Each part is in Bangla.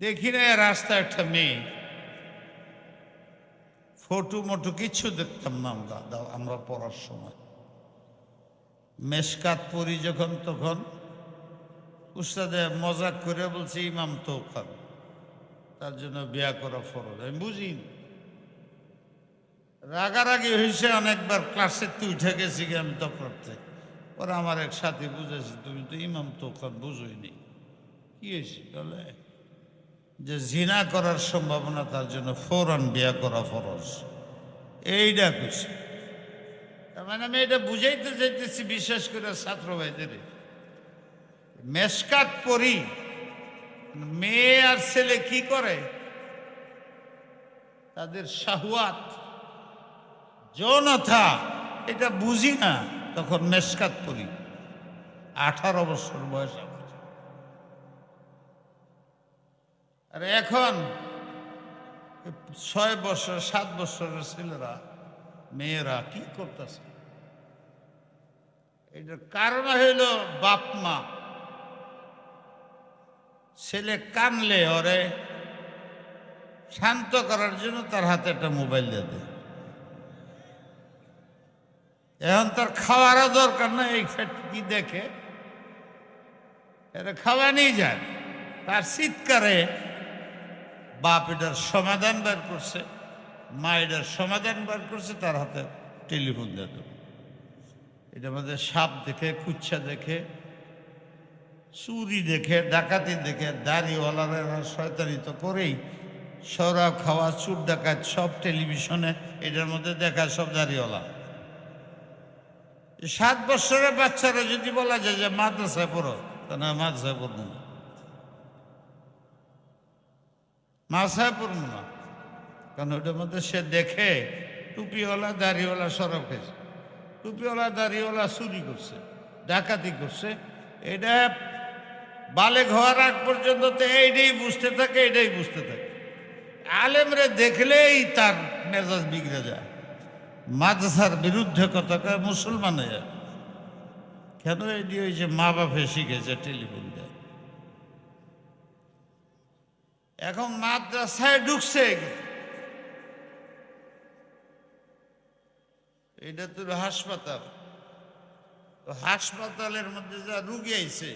দেখি না রাস্তা একটা মেয়ে, ফটো মটো কিচ্ছু দেখতাম না আমরা পড়ার সময়। মেশকাত পড়ি যখন, তখন উস্তাদে মজাক করে বলছে ইমাম তো খান, তার জন্য বিয়া করা ফরজ। আমি বুঝিনি, রাগারাগি হয়েছে অনেকবার, ক্লাসে তুই উঠে গেছি আমি তো করতে। পরে আমার এক সাথী বুঝেছি তুমি তো ইমাম তো খান বুঝোইনি। কি হয়েছে বলে যে জিনা করার সম্ভাবনা, তার জন্য ফৌরান বিয়া করা ফরজ, এইটা কইছে। তার মানে আমি এটা বুঝাইতে চাইতেছি, বিশেষ করে ছাত্র ভাইদের, মেশকাত পড়ি মেয়ে আর ছেলে কি করে, তাদের শাহওয়াত যৌনতা এটা বুঝি না, তখন মেশকাত পড়ি 18 বছর বয়স আমার। আর এখন 6 বছর 7 বছরের ছেলেরা মেয়েরা কি করতেছে, এটার কারণ হইল বাপ মা। ছেলে কানলে ওরে শান্ত করার জন্য তার হাতে একটা মোবাইল দিয়ে দেয়। এখন তার খাওয়ারও দরকার না, এই ফেট কি দেখে এটা খাওয়া নিয়ে যায়। তার চিৎকারে বাপ এটার সমাধান বের করছে, মা এটার সমাধান বের করছে, তার হাতে টেলিফোন দিয়ে দেবে। এটার মধ্যে সাপ দেখে, কুচ্ছা দেখে, চুরি দেখে, ডাকাতি দেখে, দাড়িওয়ালারা শয়তানি তো করেই, সরাব খাওয়া, চুর ডাকাত সব টেলিভিশনে এটার মধ্যে দেখা, সব দাড়িওয়ালা। 7 বছরের বাচ্চারা যদি বলা যায় যে মাদ্রাসায় পড়ো, তা না, মাদ্রাসায় পড়বো না, মাদ্রাসায় পড়বো না। কারণ ওটার মধ্যে সে দেখে টুপিওয়ালা দাড়িওয়ালা সরব খেয়েছে, টুপিওয়ালা দাড়িওয়ালা চুরি করছে, ডাকাতি করছে। এটা বালেগ হওয়ার আগ পর্যন্ত তো এইটাই বুঝতে থাকে, এটাই বুঝতে থাকে। আলেমরে দেখলেই তার মেজাজ বিগড়ে যায়, মাদ্রাসার বিরুদ্ধে কথা কয়, মুসলমান হয়ে যায়। কেন? এটি ওই যে মা বাপে শিখেছে টেলিফোন দেয়। এখন মাদ্রাসায় ঢুকছে, এটা তো হাসপাতাল, হাসপাতালের মধ্যে যা রুগী আইছে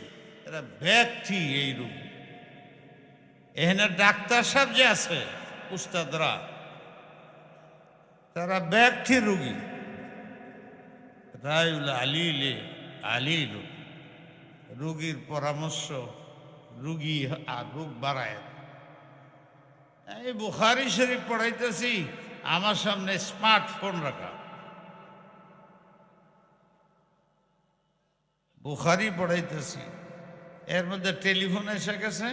এরা ব্যক্তি, এই রুগী এখানে ডাক্তার সাহেব যে আছে উস্তাদরা, তারা ব্যক্তি রুগী, রায়ুল আলিলে আলিল, রুগীর পরামর্শ রুগী আর রোগ বাড়ায়। এই বুখারী শরীফ পড়াইতেছি, আমার সামনে স্মার্টফোন রাখা, বুখারী পড়াইতেছি, এর মধ্যে টেলিফোন এসে গেছে,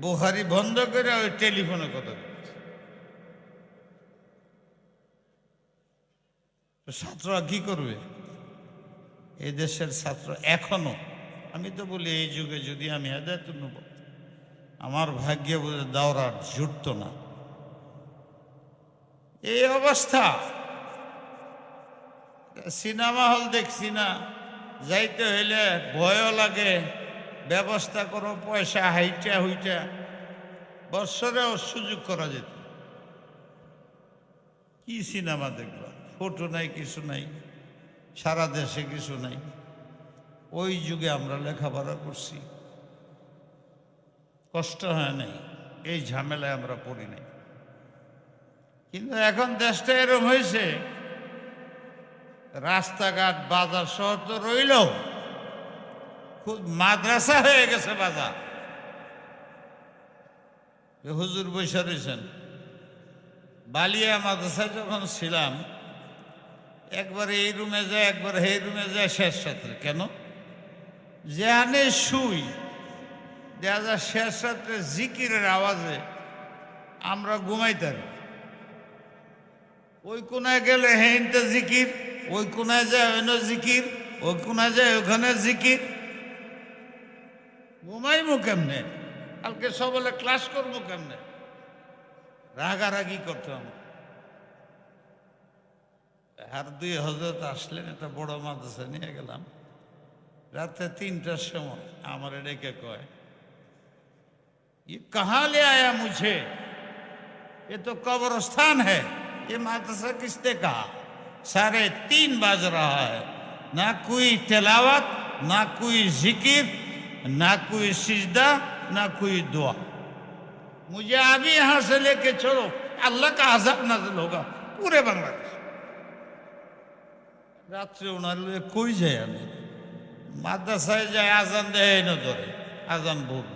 বুখারী বন্ধ করে ওই টেলিফোনে কথা বলছে। ছাত্ররা কি করবে? এই দেশের ছাত্র এখনো, আমি তো বলি এই যুগে যদি আমি হেদায়েতুন নবুয়্বত, আমার ভাগ্যে বোধ দাওরাট জুটত না। এই অবস্থা, সিনেমা হল দেখছি না, যাইতে হইলে ভয়ও লাগে, ব্যবস্থা করো পয়সা হাইটা হইটা, বৎসরেও সুযোগ করা যেত। কি সিনেমা দেখবা, ফটো নাই, কিছু নাই, সারা দেশে কিছু নাই। ওই যুগে আমরা লেখাপড়া করছি, কষ্ট হয় নাই, এই ঝামেলায় আমরা পড়ি নাই। কিন্তু এখন দেশটা এরকম হয়েছে, রাস্তাঘাট বাজার শহর তো রইল, খুব মাদ্রাসা হয়ে গেছে বাজার। হুজুর বৈশা রয়েছেন, বালিয়া মাদ্রাসায় যখন ছিলাম, একবার এই রুমে যায়, একবার এই রুমে যায়, শেষ রাত্রে। কেন? যেখানে শুই দেখা যায় শেষ রাত্রে জিকিরের আওয়াজে আমরা ঘুমাইতাম। ওই কোনায় গেলে হেনতে জিকির, ওই কোনায় যায় ওইন জিকির, ওই কোনায় যায় ওখানে জিকির। ঘুমাইমু কেমনে? কালকে সবলে ক্লাস করবো কেমনে? রাগারাগি করতাম। আর 2 হজরত আসলেন, একটা বড় মাদ্রাসা নিয়ে গেলাম, রাতে 3টার সময় আমার ডেকে কয়, ये कहाँ ले आया मुझे, ये तो कब्रिस्तान है, ये मदरसा किसने कहा? 3:30 बज रहा है, ना कोई तिलावत, ना कोई जिक्र, ना कोई सिजदा, ना कोई दुआ। मुझे अभी यहां से लेके चलो, अल्लाह का अज़ाब नाज़िल होगा पूरे बांग्लादेश। রাত্রে ওনার কই যায়, আমি মাদ্রাসায় যাই, আজান দেয় না, ধরে আজান ভুল,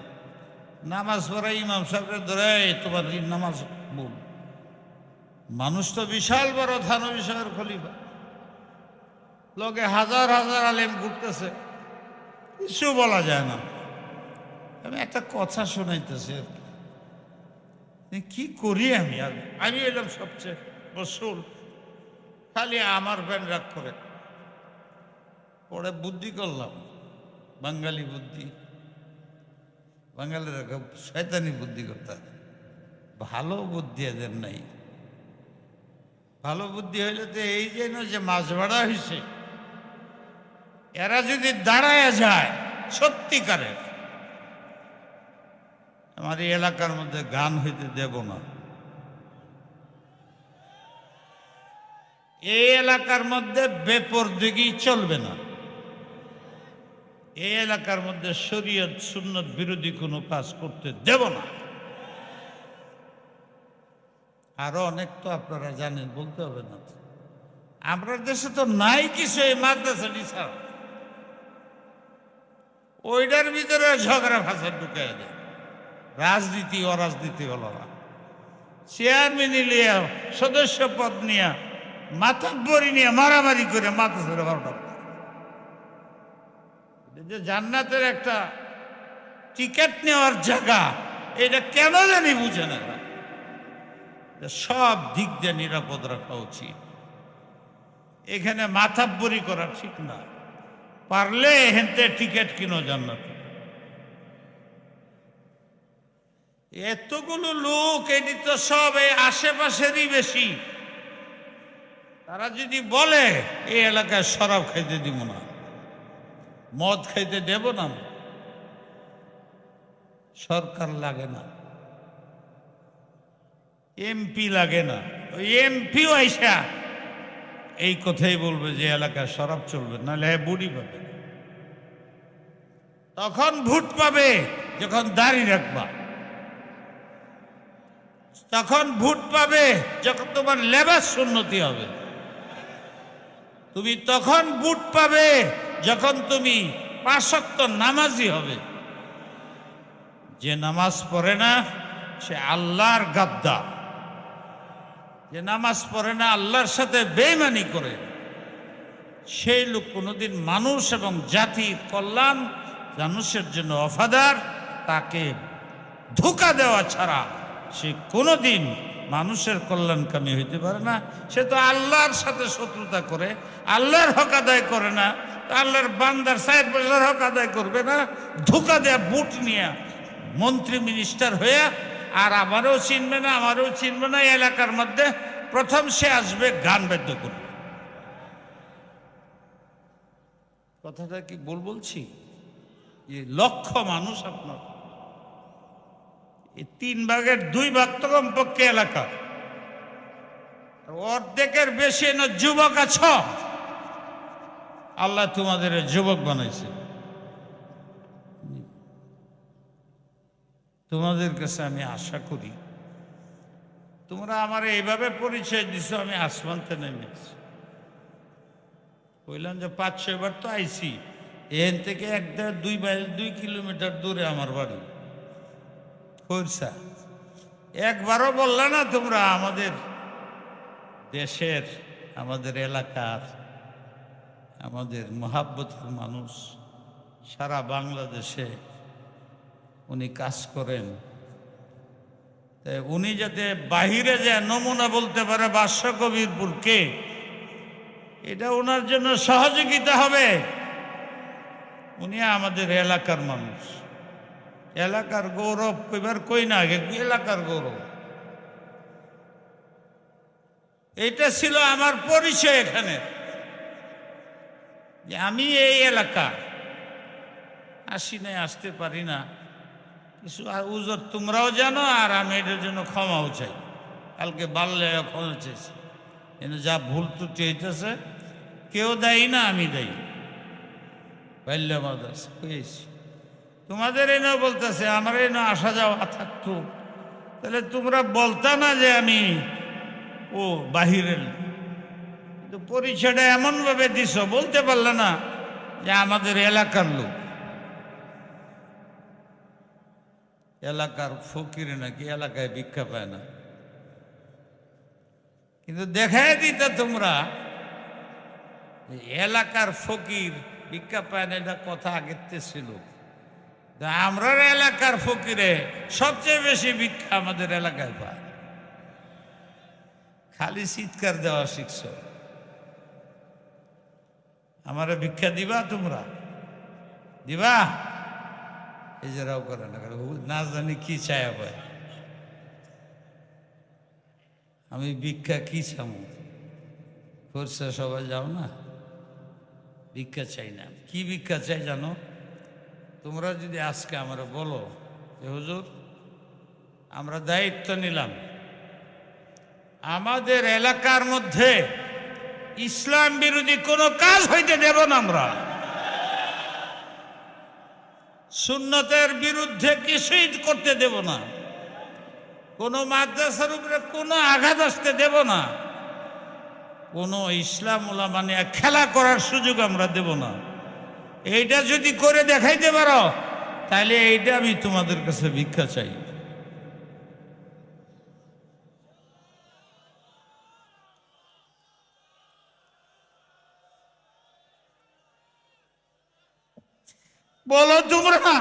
নামাজ পড়াই ইমাম সাহেবরে ধরে তোমার নামাজ ভুল। মানুষ তো বিশাল বড় থানবী শহর খলিফা, লোকে হাজার হাজার আলেম ঘুরতেছে, কিছু বলা যায় না। আমি একটা কথা শোনাইতেছি আর কি করি আমি, আর আমি এলাম সবচেয়ে রসুল, খালি আমার ব্যান রাগ করে। পরে বুদ্ধি করলাম, বাঙালি বুদ্ধি, বাঙালিরা শয়তানি বুদ্ধি করতে, ভালো বুদ্ধি এদের নাই। ভালো বুদ্ধি হইলে তো এই যে মাছ ভাড়া হয়েছে, এরা যদি দাঁড়ায় যায় সত্যিকারের, আমার এই এলাকার মধ্যে গান হইতে দেব না। এই এলাকার মধ্যে বেপরদিগি চলবে না। এই এলাকার মধ্যে শরীয়ত সুন্নত বিরোধী কোনো কাজ করতে দেব না। আরো অনেক তো আপনারা জানেন, বলতে হবে না। আমরা দেশে তো নাই কিছু, এই মাদ্রাসাটি ছাড়া ওইটার ভিতরে ঝগড়া ফাঁসার ঢুকাই দেয়। রাজনীতি অরাজনীতি হল না, চেয়ারম্যান নিয়ে, সদস্য পদ নিয়ে, মাথাব্বরি নিয়ে মারামারি করে মাদ্রাসার 12টা। যে জান্নাতের একটা টিকিট নেওয়ার জায়গা, এটা কেন জানি বুঝে না। সব দিক দিয়ে নিরাপদ রাখা উচিত। এখানে মাথাব্বরি করা ঠিক না, পারলে হেনতে টিকিট কিনো জান্নাত। এতগুলো লোক, এটি তো সব এই আশেপাশেরই বেশি। তারা যদি বলে এই এলাকায় শরাব খাইতে দিব না, মদ খাইতে দেব না, সরকার লাগে না, এমপি লাগে না, ওই এমপিও আইসা এই কথাই বলবে যে এলাকায় শরাব চলবে, নাহলে বুড়ি পাবে। তখন ভোট পাবে যখন দাড়ি রাখবা, তখন ভোট পাবে যখন তোমার লেবাস উন্নতি হবে, তুমি তখন ভোট পাবে যখন তুমি 5 ওয়াক্ত নামাজি হবে। যে নামাজ পড়ে না সে আল্লাহর গাদ্দার, যে নামাজ পড়ে না আল্লাহর সাথে বেঈমানি করে, সেই লোক কোনোদিন মানুষ এবং জাতির কল্যাণ, মানুষের জন্য ওয়াফাদার, তাকে ধোঁকা দেওয়া ছাড়া সে কোনোদিন মানুষের কল্যাণকামী হইতে পারে না। সে তো আল্লাহর সাথে শত্রুতা করে, আল্লাহর হক আদায় করে না, আল্লাহর বান্দার 60 বছর হক আদায় করবে না, ধোঁকা দেয়া বুট নিয়ে মন্ত্রী মিনিস্টার হয়ে, আর আমারও চিনবে না, আমারও চিনবে না। এলাকার মধ্যে প্রথম সে আসবে গান বাদ্য করবে। কথাটা কি বলছি? লক্ষ মানুষ আপনার, এই 3 ভাগের 2 ভাগ তো কমপক্ষে এলাকা, অর্ধেকের বেশি না যুবক আছ। আল্লাহ তোমাদের যুবক বানাইছে। তোমাদের কাছে আমি আশা করি, তোমরা আমার এইভাবে পরিচয় দিছো, আমি আসমানতে নেমেছি। বললাম যে 500 বার তো আইছি, এখান থেকে 1-2 কিলোমিটার দূরে আমার বাড়ি খোরসা। একবারও বললা না তোমরা আমাদের দেশের, আমাদের এলাকার, আমাদের মহাব্বতের মানুষ, সারা বাংলাদেশে উনি কাজ করেন, তাই উনি যাতে বাহিরে যায় নমুনা বলতে পারে বাদশাহকবিরপুরকে, এটা ওনার জন্য সহযোগিতা হবে। উনি আমাদের এলাকার মানুষ, এলাকার গৌরব কইবার কই না, এলাকার গৌরব। এটা ছিল আমার পরিচয় এখানে, যে আমি এই এলাকা আসি নাই, আসতে পারি না, কিছু আর উজর তোমরাও জানো, আর আমি এটার জন্য ক্ষমাও চাই। কালকে বাড়লে ক্ষমা চাইছি, কিন্তু যা ভুল ত্রুটি হইতেছে কেউ দেয় না, আমি দেই। বাল্য মাদ্রাসা পেয়েছি, তোমাদের এনেও বলতেছে, আমার এনেও আসা যাওয়া থাকতো, তাহলে তোমরা বলতা না যে আমি ও বাহিরের। কিন্তু পরিচয়টা এমনভাবে দিছ, বলতে পারলে না যে আমাদের এলাকার লোক। এলাকার ফকির নাকি এলাকায় ভিক্ষা পায় না, কিন্তু দেখাই দিতে তোমরা এলাকার ফকির ভিক্ষা পায় না, এটা কথা আগেতে ছিল। আমরা এলাকার ফকিরে সবচেয়ে বেশি ভিক্ষা আমাদের এলাকায় পায়। খালি চিৎকার দেওয়া শিখছ, আমারে ভিক্ষা দিবা, তোমরা দিবা? এই যে রাও করে না জানি কি চায় পায়। আমি ভিক্ষা কি চামু করছে, সবাই যাও না, ভিক্ষা চাই না। কি ভিক্ষা চাই জানো? তোমরা যদি আজকে আমরা বলো যে হুজুর আমরা দায়িত্ব নিলাম, আমাদের এলাকার মধ্যে ইসলাম বিরোধী কোনো কাজ হইতে দেব না, আমরা সুন্নতের বিরুদ্ধে কিছুই করতে দেব না, কোনো মাদ্রাসার উপরে কোনো আঘাত আসতে দেব না, কোনো ইসলাম উলামা নিয়ে খেলা করার সুযোগ আমরা দেব না। এইটা যদি করে দেখাইতে পারো, তাহলে এইটা আমি তোমাদের কাছে ভিক্ষা চাই। বলো তোমরা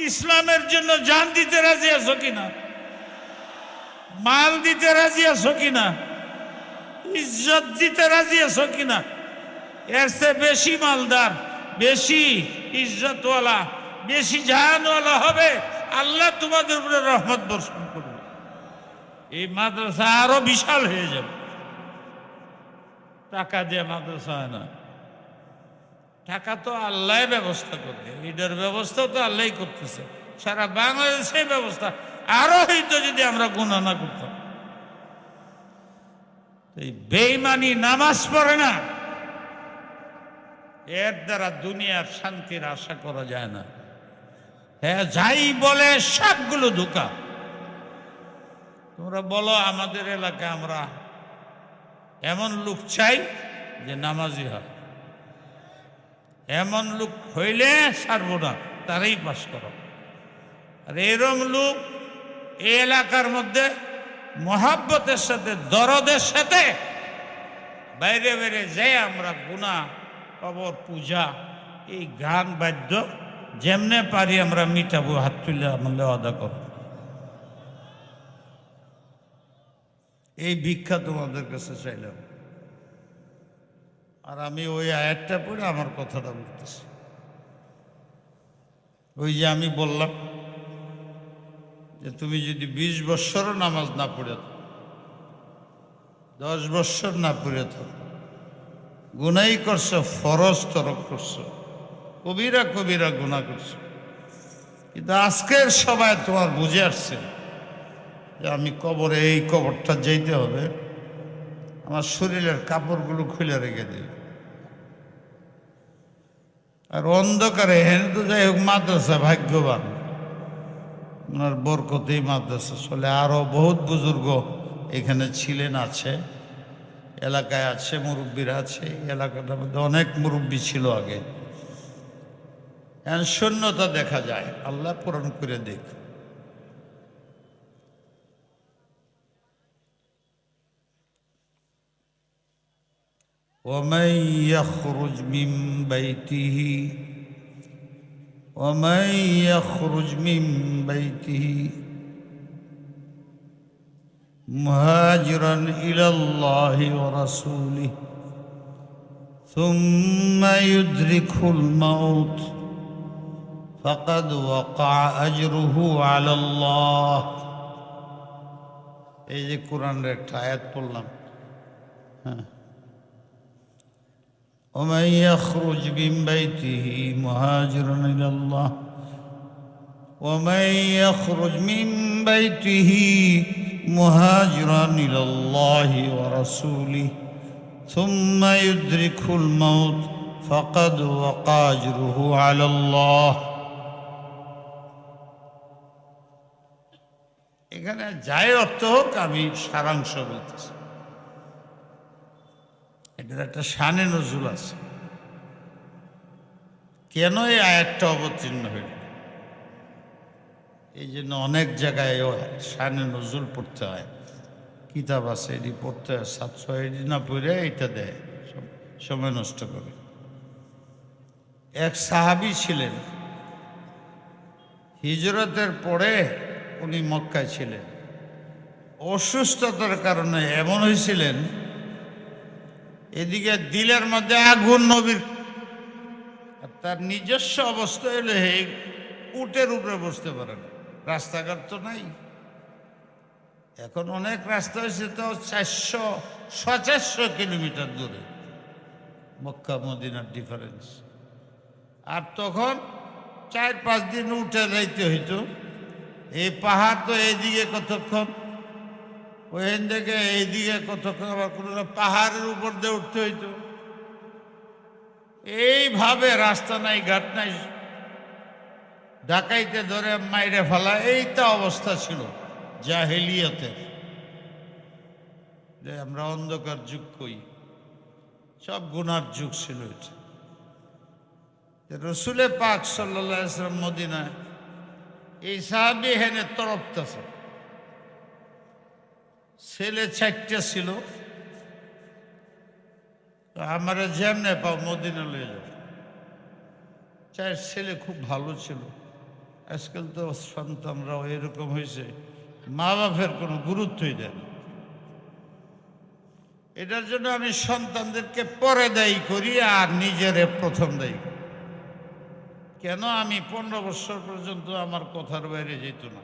ইসলামের জন্য জান দিতে রাজি আছো কিনা, মাল দিতে রাজি আছো কিনা, ইজ্জত দিতে রাজি আছো কিনা? এর চেয়ে বেশি মালদার, বেশি ইজ্জতওয়ালা, বেশি জাহানওয়ালা হবে, আল্লাহ তোমাদের উপরে রহমত বর্ষণ করবে। এই মাদ্রাসা আরো বিশাল হয়ে যাবে। টাকা দিয়ে মাদ্রাসা হয় না, টাকা তো আল্লাহ ব্যবস্থা করবে, এটার ব্যবস্থা তো আল্লাহ করতেছে। সারা বাংলাদেশের ব্যবস্থা আরো হইতো যদি আমরা গুনাহ না করতাম। এই বেঈমানি নামাজ পড়ে না, এর দ্বারা দুনিয়ার শান্তির আশা করা যায় না। হ্যাঁ, যাই বলে সবগুলো ধোঁকা। তোমরা বলো আমাদের এলাকায় আমরা এমন লোক চাই যে নামাজি হয়, এমন লোক হইলে ছাড়বো না, তারাই পাস করো। আর এরম লোক এই এলাকার মধ্যে মহাব্বতের সাথে, দরদের সাথে বাইরে বাইরে যাই আমরা গুনাহ, কবর পূজা, এই গান বাদ্য যেমনে পারি আমরা মিটাবো, হাত তুলে আমলে আদা করো। এই ভিক্ষা তোমাদের কাছে চাইলাম। আর আমি ওই আয়াতটা পড়ে আমার কথাটা বলতেছি। ওই যে আমি বললাম যে তুমি যদি 20 বৎসরও নামাজ না পড়ে থাকো, 10 বৎসর না পড়ে থাকো, গুনাই করছো, ফরজ তরক করছো, কবিরা কবিরা গুনাহ করছো, কিন্তু আজকের সবাই তোমার বুঝে আসছে যে আমি কবরে, এই কবরটা যেতে হবে, আমার শরীরের কাপড়গুলো খুলে রেখে দেবে। আর অন্ধকারে হেন তো যাই হোক মাদ্রাসা ভাগ্যবান, ওনার বরকতেই মাদ্রাসা চলে। আরও বহুত বুজুর্গ এখানে ছিলেন, আছে, এলাকায় আছে, মুরব্বীরা আছে। এই এলাকাটার মধ্যে অনেক মুরব্বী ছিল আগে। এখন শূন্যতা দেখা যায়, আল্লাহ পূরণ করে দেখ। ومن يخرج من بيته مهاجرا إلى الله ورسوله ثم يدركه الموت فقد وقع أجره على الله। এই যে কোরআনের একটা আয়াত পড়লাম, হ্যাঁ, ومن يخرج من بيته مهاجرا إلى الله ومن يخرج من بيته مهاجرا إلى الله ورسوله ثم يدركه الموت فقد وقع أجره على الله। এখানে যাই অর্থ হোক, আমি সারাংশ বলতেছি। এটার একটা শানে নজুল আছে। কেন এই আয়াতটা অবতীর্ণ হইল, এই জন্য অনেক জায়গায় শানে নজুল পড়তে হয়, কিতাব আছে, এটি পড়তে হয়। 700 এটি না পড়ে এটা দেয়, সময় নষ্ট করে। এক সাহাবী ছিলেন, হিজরতের পরে উনি মক্কায় ছিলেন। অসুস্থতার কারণে এমন হয়েছিলেন, এদিকে দিলের মধ্যে আগুন নবীর, আর তার নিজস্ব অবস্থা হলে উটের উপরে বসতে পারেন, রাস্তাঘাট তো নাই। এখন অনেক রাস্তা হয়েছে, তো 400-400 কিলোমিটার দূরে মক্কা মদিনার ডিফারেন্স। আর তখন 4-5 দিন উঠে যাইতে হইতো। এই পাহাড় তো এইদিকে কতক্ষণ, ওইখান থেকে এইদিকে কতক্ষণ, আবার কোনো পাহাড়ের উপর দিয়ে উঠতে হইতো। এইভাবে রাস্তা নাই, ঘাট নাই, ডাকাইতে ধরে মাইরে ফেলা, এইটা অবস্থা ছিল জাহেলিয়াতের। আমরা অন্ধকার যুগ কই, সব গুনার যুগ ছিল এটা। রসুলে পাক সাল্লাল্লাহু আলাইহি ওয়াসাল্লাম মদিনায়, এই সাহাবী হেনে তরফতেছে। ছেলে 4টা ছিল, আমার যেমনে পাও মদিনা লয়ে যাও। 4 ছেলে খুব ভালো ছিল। আজকাল তো সন্তানরাও এরকম হয়েছে, মা বাপের কোনো গুরুত্বই দেয় না। এটার জন্য আমি সন্তানদেরকে পরে দায়ী করি আর নিজেরে প্রথম দায়ী করি। কেন আমি 15 বছর পর্যন্ত আমার কথার বাইরে যেত না,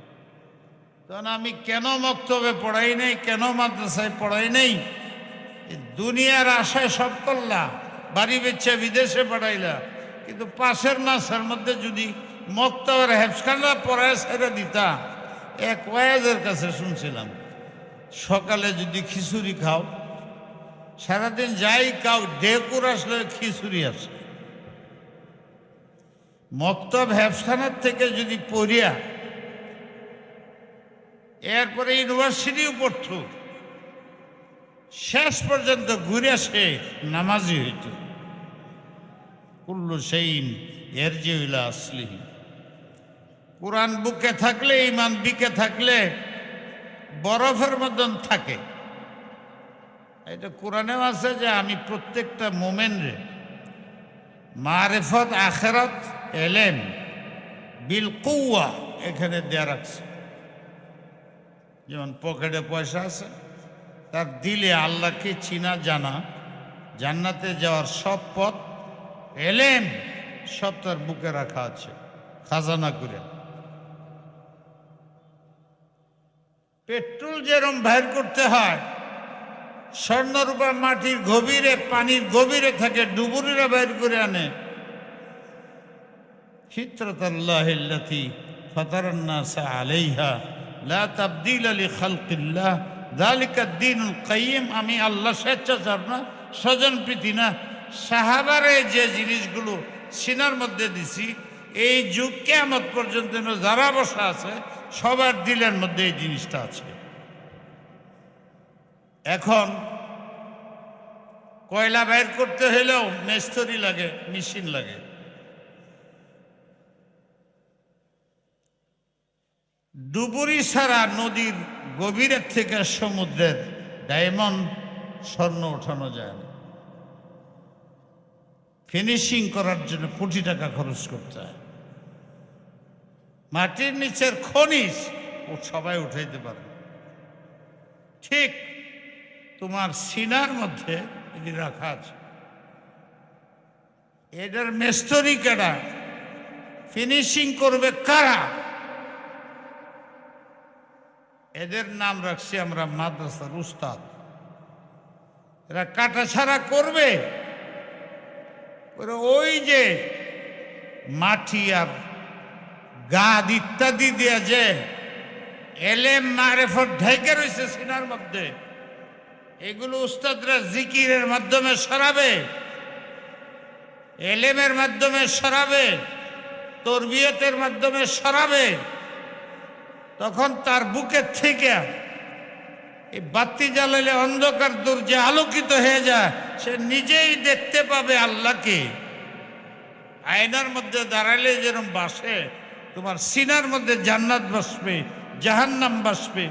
কারণ আমি কেন মক্তবে পড়াই নাই, কেন মাদ্রাসায় পড়াই নাই? দুনিয়ার আশায় সব করলা, বাড়ি বেচে বিদেশে পাঠাইলা, কিন্তু পাশের মাসের মধ্যে যদি মক্তবের হেফসখানা পড়ায় ছেড়ে দিতা। এক ওয়াইজের কাছে শুনছিলাম, সকালে যদি খিচুড়ি খাও, সারাদিন যাই খাও, ডেকুর আসলে খিচুড়ি আসে। মক্তব হেফসখানার থেকে যদি পড়িয়া এরপরে ইউনিভার্সিটিও পড়ত, শেষ পর্যন্ত ঘুরে সে নামাজি হইত। কুল্লু শাইইন ইয়ারজিউ ইলা আসলিহি। কোরআন বুকে থাকলে, ইমান বিকে থাকলে বরফের মতন থাকে। এটা কোরআনেও আছে যে আমি প্রত্যেকটা মোমেন্টে মারিফত, আখিরাত, এলেম বিল কুওয়া এখানে দেয়া রাখছে। যেমন পকেটে পয়সা আছে, তার দিলে আল্লাহকে চিনা জানা, জান্নাতে যাওয়ার সব পথ, এলেম সব তার বুকে রাখা আছে খাজানা করে। পেট্রোল যেরকম বাইর করতে হয়, স্বর্ণরূপা মাটির গভীরে, পানির গভীরে থাকে, ডুবুরিরা বাইর করে আনে। ফিতরাতাল্লাহিল্লাতী ফাতারান নাসা আলাইহা লা তাবদীলা লিখালকিল্লাহ যালিকাদ-দীনুল কাইয়্যিম। আমি আল্লাহ স্বেচ্ছাচার না, স্বজনপ্রীতি না, সাহাবারে যে জিনিসগুলো সিনার মধ্যে দিছি, এই যুগ কিয়ামত পর্যন্ত যারা বসা আছে সবার দিলের মধ্যে এই জিনিসটা আছে। এখন কয়লা বাইর করতে হলেও মিস্ত্রি লাগে, মেশিন লাগে। ডুবুরি ছাড়া নদীর গভীরের থেকে সমুদ্রের ডায়মন্ড, স্বর্ণ ওঠানো যায় না। ফিনিশিং করার জন্য কোটি টাকা খরচ করতে হয়। মাটির নিচের খনিজ ও সবাই উঠাইতে পারে। ঠিক তোমার সিনার মধ্যে এটি রাখা আছে। এটার মিস্ত্রি কারা, ফিনিশিং করবে কারা, এদের নাম রাখছি আমরা মাদ্রাসার উস্তাদ। এরা কাটা ছাড়া করবে। ওই যে মাটি আর গাদ ইত্যাদি দিয়ে যে এলেম মারেফত ঢেকে রয়েছে সিনার মধ্যে, এগুলো উস্তাদরা জিকিরের মাধ্যমে সরাবে, এলেমের মাধ্যমে সরাবে, তরবিয়তের মাধ্যমে সরাবে। তখন তার বুকের থেকে এই বাতি জ্বালালে অন্ধকার দূর যে আলোকিত হয়ে যায়, সে নিজেই দেখতে পাবে আল্লাহকে। আয়নার মধ্যে দাঁড়ালে যেরকম বাসে, তোমার সিনার মধ্যে জান্নাত বসবে, জাহান্নাম বসবে।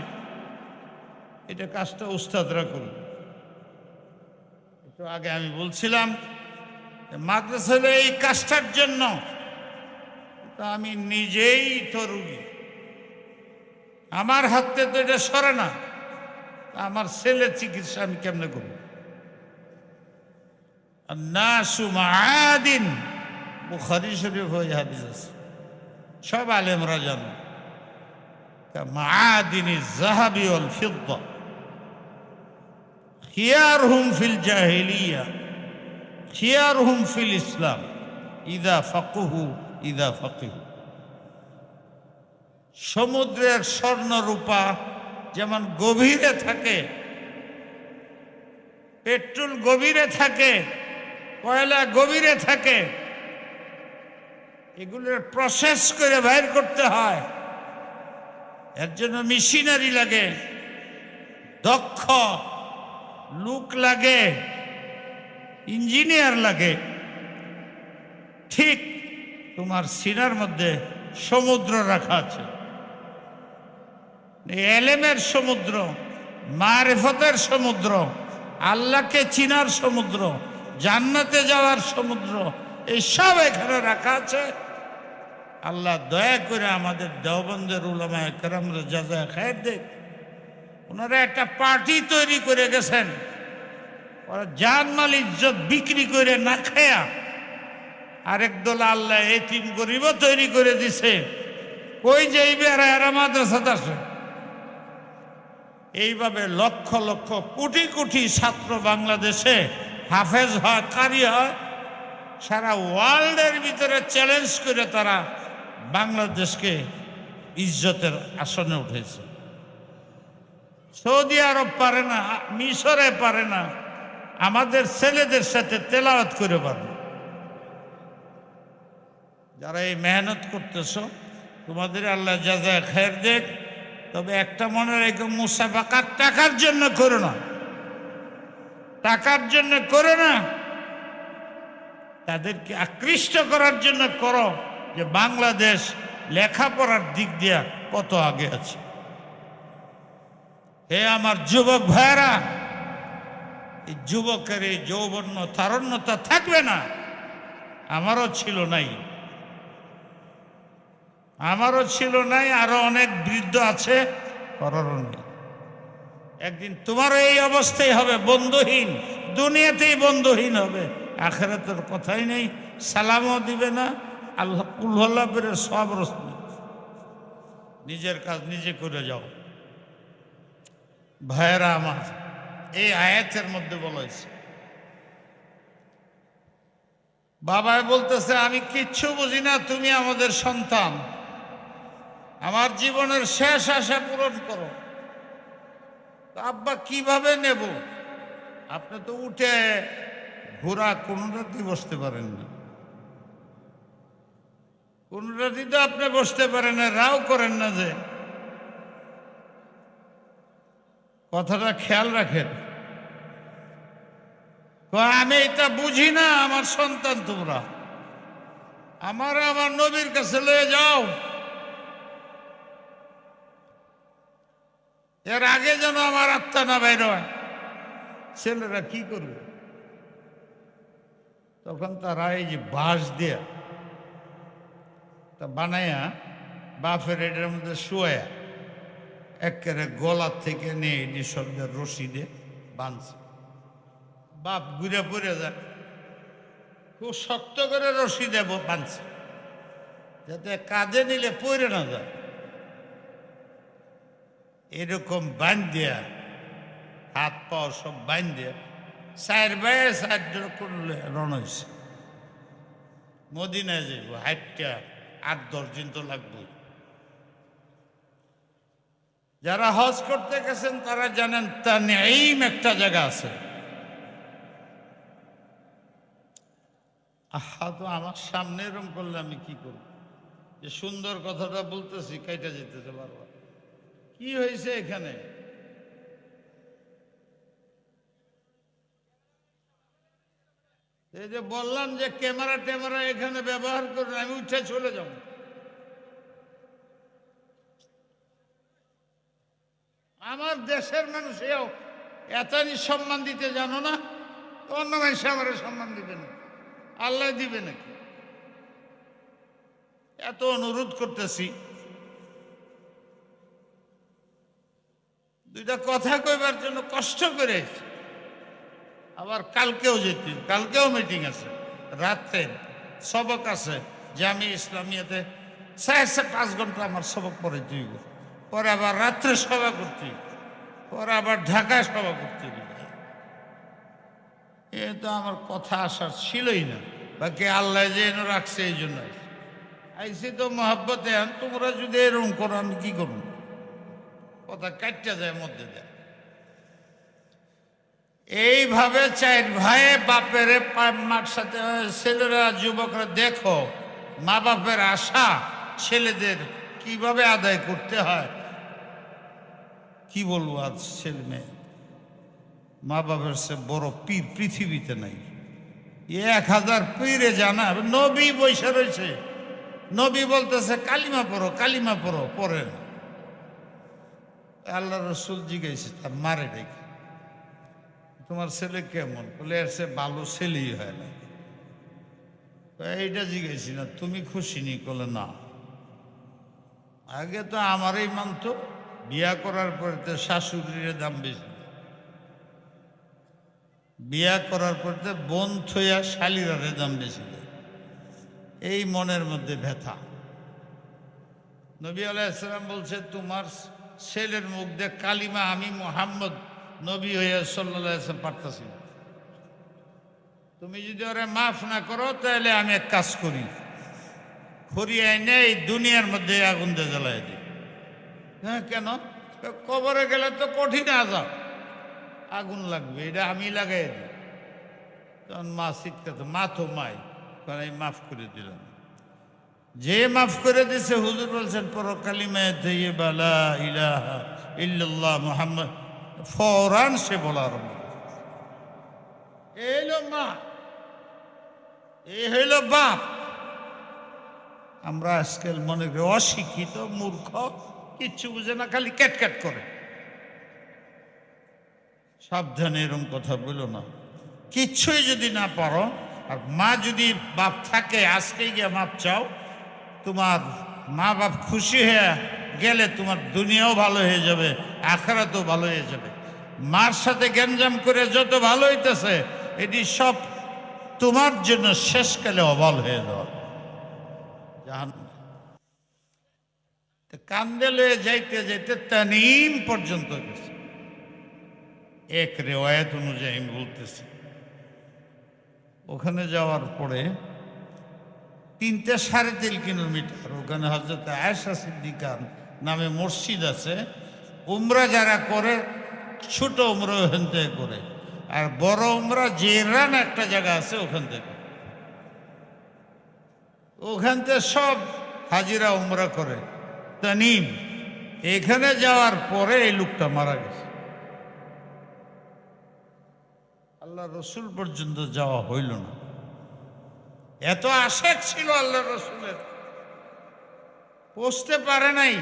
এটা কাজটা উস্তাদরা করবে। একটু আগে আমি বলছিলাম মাদ্রাসা হলো এই কাজটার জন্য, তা আমি নিজেই তো রুগী, আমার হাতে তো এটা সরে না। আমার ছেলের চিকিৎসা আমি কেমনে করব? নাসু মাআদিন, বুখারী শরীফ ওই হাদিস আছে, সব আলেমরা জানো। মাআদিনি যাহাবি ওয়াল ফিদ্দা খিয়ারহুম ফিল জাহিলিয়া খিয়ারহুম ফিল ইসলাম ইদা ফাকুহু ইদা ফাকিহু। সমুদ্রের স্বর্ণ রূপা যেমন গভীরে থাকে, পেট্রোল গভীরে থাকে, কয়লা গভীরে থাকে, এগুলোর প্রসেস করে বাইর করতে হয়। এর জন্য মেশিনারি লাগে, দক্ষ লোক লাগে, ইঞ্জিনিয়ার লাগে। ঠিক তোমার সিনার মধ্যে সমুদ্র রাখা আছে, এলেমের সমুদ্র, মারিফতের সমুদ্র, আল্লাহকে চিনার সমুদ্র, জান্নাতে যাওয়ার সমুদ্র, এই সব এখানে রাখা আছে। আল্লাহ দয়া করে আমাদের দেওবন্দের উলামায়ে কেরামরা জাযায়ে খায়ের দেখ। ওনারা একটা পার্টি তৈরি করে গেছেন, ওরা জানমাল ইজ্জত বিক্রি করে না খায়া আরেক দল আল্লাহ এতিম গরিবও তৈরি করে দিছে। কই যাইবে আর এরা মাদ্রাসাতে আসে। এইভাবে লক্ষ লক্ষ কোটি কোটি ছাত্র বাংলাদেশে হাফেজ হয়, কারি হয়, সারা ওয়ার্ল্ডের ভিতরে চ্যালেঞ্জ করে তারা বাংলাদেশকে ইজ্জতের আসনে উঠেছে। সৌদি আরব পারে না, মিশরে পারে না, আমাদের ছেলেদের সাথে তেলাওয়াত করে পারে। যারা এই মেহনত করতেছ, তোমাদের আল্লাহ জাযায়ে খায়ের দেখ। তবে একটা মনে রেখো, মুসাবাকাত টাকার জন্য করো না, টাকার জন্য করো না, তাদেরকে আকৃষ্ট করার জন্য করো যে বাংলাদেশ লেখাপড়ার দিক দিয়া কত আগে আছে। হে আমার যুবক ভাইরা, এই যুবকের এই যৌবন্য তারুণ্যতা থাকবে না। আমারও ছিল নাই, আমারও ছিল নাই, আরো অনেক বৃদ্ধ আছে, করারও নেই। একদিন তোমারও এই অবস্থাই হবে, বন্ধুহীন, দুনিয়াতেই বন্ধুহীন হবে, আখিরাতের কথাই নেই। সালামও দিবে না, আল্লাহ কুল্লাহ পেরে সব রসুল। নিজের কাজ নিজে করে যাও। ভাইয়েরা আমার, এই আয়াতের মধ্যে বলা হয়েছে, বাবাই বলতেছে আমি কিচ্ছু বুঝি না, তুমি আমাদের সন্তান, আমার জীবনের শেষ আশা পূরণ করো। আব্বা কিভাবে নেব? আপনি তো উঠে ঘোড়া কোনোটাতে বসতে পারেন না, কোনোটাতে তো আপনি বসতে পারেন না, রাও করেন না। যে কথাটা খেয়াল রাখেন। আমি এটা বুঝি না, আমার সন্তান তোমরা, আমার নবীর কাছে লয়ে যাও, এর আগে যেন আমার আত্মা না বাইর হয়। ছেলেরা কি করবে? তখন তারা এই যে বাঁশ দিয়া তা বানায়া বাপের এটার মধ্যে শুয়া একেবারে গলার থেকে নিয়ে নিঃশব্দের রশি দিয়ে বাঁধছে। বাপ ঘুরে পড়ে যায়, খুব শক্ত করে রশি দেব বাঁধছে, যাতে কাঁধে নিলে পড়ে না যায়। এরকম বাঁধ দিয়া, হাত পাও সব বাঁধ দিয়া, 4 ভাইয়ে 4 জন করলে রওনা হয়েছে। মদিনায় যাইব, হাইটটা 8-10 দিন তো লাগবে। যারা হজ করতে গেছেন তারা জানেন তানঈম একটা জায়গা আছে। আহা, তো আমার সামনে এরকম করলে আমি কি করব? যে সুন্দর কথাটা বলতেছি কাইটা যেতেছে বারবার। কি হয়েছে এখানে? এই যে বললাম যে ক্যামেরা ট্যামেরা এখানে ব্যবহার করুন, আমি উঠে চলে যাব। আমার দেশের মানুষ এতই সম্মান দিতে জানো না? অন্য মানুষ আমার সম্মান দিবে না, আল্লাহ দিবে নাকি? এত অনুরোধ করতেছি, দুইটা কথা কইবার জন্য কষ্ট করে। আবার কালকেও যেতে, কালকেও মিটিং আছে, রাত্রে সবক আছে জামি ইসলামিয়াতে 4.5 ঘন্টা আমার সবক পরে দিব, পরে আবার রাত্রে সভা করতে, পরে আবার ঢাকায় সভা করতে। এ তো আমার কথা আসার ছিলই না, বাকি আল্লাহ যে এনে রাখছে এই জন্য আইসি। তো মহাব্বতে তোমরা যদি এরকম করো আমি কি করবো? কথা কাটতে যায় মধ্যে দেয়। এইভাবে 4 ভাই বাপের মার সাথে ছেলেরা যুবকরা দেখো মা বাপের আশা ছেলেদের কিভাবে আদায় করতে হয়। কি বলবো, আজ ছেলে মেয়ে মা বাপের সে বড় পীর পৃথিবীতে নাই। 1000 পীরে জানা নবী বসে রয়েছে, নবী বলতেছে কালিমা পড়ো, কালিমা পড়ো, পড়ে না। আল্লাহ রসুল জিজ্ঞাসা তার মারে ডেকে, তোমার ছেলে কেমন? বলে এর সে ভালো ছেলেই হয় না। এইটা জিজ্ঞাসি না, তুমি খুশি নি? বলে না, আগে তো আমারই মানতো, বিয়া করার পরে তো শাশুড়ির দাম বেশি, বিয়া করার পরে তো বোন থইয়া শালিরারে দাম বেশি দেয়। এই মনের মধ্যে ব্যথা। নবী আলাইহিস সালাম বলছে তোমার ছেলের মুখ দিয়ে কালিমা আমি মুহাম্মদ নবী হইয়া সাল্লাল্লাহু আলাইহি ওয়াসাল্লাম পারতাছি না। তুমি যদি ওরা মাফ না করো তাহলে আমি এক কাজ করি, খড়িয়ে এনে এই দুনিয়ার মধ্যে আগুন দিয়ে জ্বালাই দিই। হ্যাঁ, কেন? কবরে গেলে তো কঠিন আযাব, আগুন লাগবে, এটা আমি লাগাই দিই। তখন মা চিৎকার, মা তো মাই, আমি মাফ করে দিলাম। যে মাফ করে দিছে হুজুর বলছেন পর কালিমা তাইয়্যিবা লা ইলাহা ইল্লাল্লাহ মুহাম্মদ, ফৌরান সে বলার এলো মা, এ হইল বাপ। আমরা আজকাল মনে করি অশিক্ষিত মূর্খ, কিচ্ছু বুঝে না, খালি ক্যাটক্যাট করে। সাবধানে এরকম কথা বলো না। কিচ্ছুই যদি না পারো, আর মা যদি বাপ থাকে আজকে গিয়ে মাপ চাও, তোমার মা বাপ খুশি হয়ে গেলে তোমার দুনিয়াও ভালো হয়ে যাবে, আখিরাতও ভালো হয়ে যাবে। মার সাথে গ্যাঞ্জাম করে যত ভালো হইতেছে, এটি সব তোমার জন্য শেষকালে অবল হয়ে যাওয়া। কান্দে লয়ে যাইতে যাইতে তানিম পর্যন্ত গেছে। এক রেওয়ায়াত অনুযায়ী আমি বলতেছি, ওখানে যাওয়ার পরে 3-3.5 কিলোমিটার ওখানে হযরত আয়েশা সিদ্দিকার নামে মসজিদ আছে। উমরা যারা করে ছোট উমরা ওখান থেকে করে, আর বড় উমরা জেরান একটা জায়গা আছে ওখান থেকে, ওখান থেকে সব হাজিরা উমরা করে। তানিম এখানে যাওয়ার পরে এই লোকটা মারা গেছে। আল্লাহ রসুল পর্যন্ত যাওয়া হইল না, এত আশেক ছিল আল্লাহ রসুলের, পৌঁছতে পারে নাই।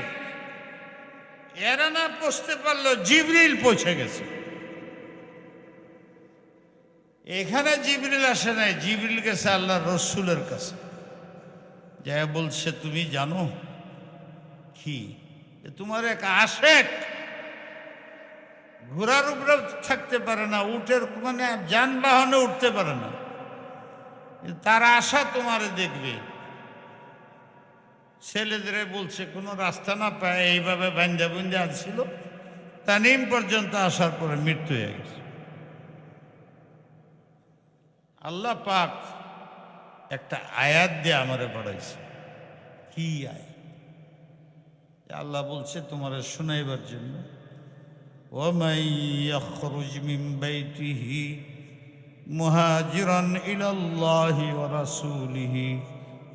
এরা না পৌঁছতে পারলো, জিবরিল পৌঁছে গেছে। এখানে জিবরিল আসে নাই, জিবরিল গেছে আল্লাহ রসুলের কাছে, যা বলছে তুমি জানো কি তোমার এক আশেক ঘোড়ার উপরে থাকতে পারে না, উটের মানে যানবাহনে উঠতে পারে না, তার আশা তোমারে দেখবে। ছেলেদের বলছে কোনো রাস্তা না পায় এইভাবে বান্ধা বুন্ধে আসছিল, তানিম পর্যন্ত আসার পরে মৃত্যু হয়ে গেছে। আল্লাহ পাক একটা আয়াত দিয়ে আমারে পড়াইছে, কি আয়? আল্লাহ বলছে তোমার শোনাইবার জন্য, وَمَنْ يَخْرُجْ مِنْ بَيْتِهِ مُهَاجِرًا إِلَى اللَّهِ وَرَسُولِهِ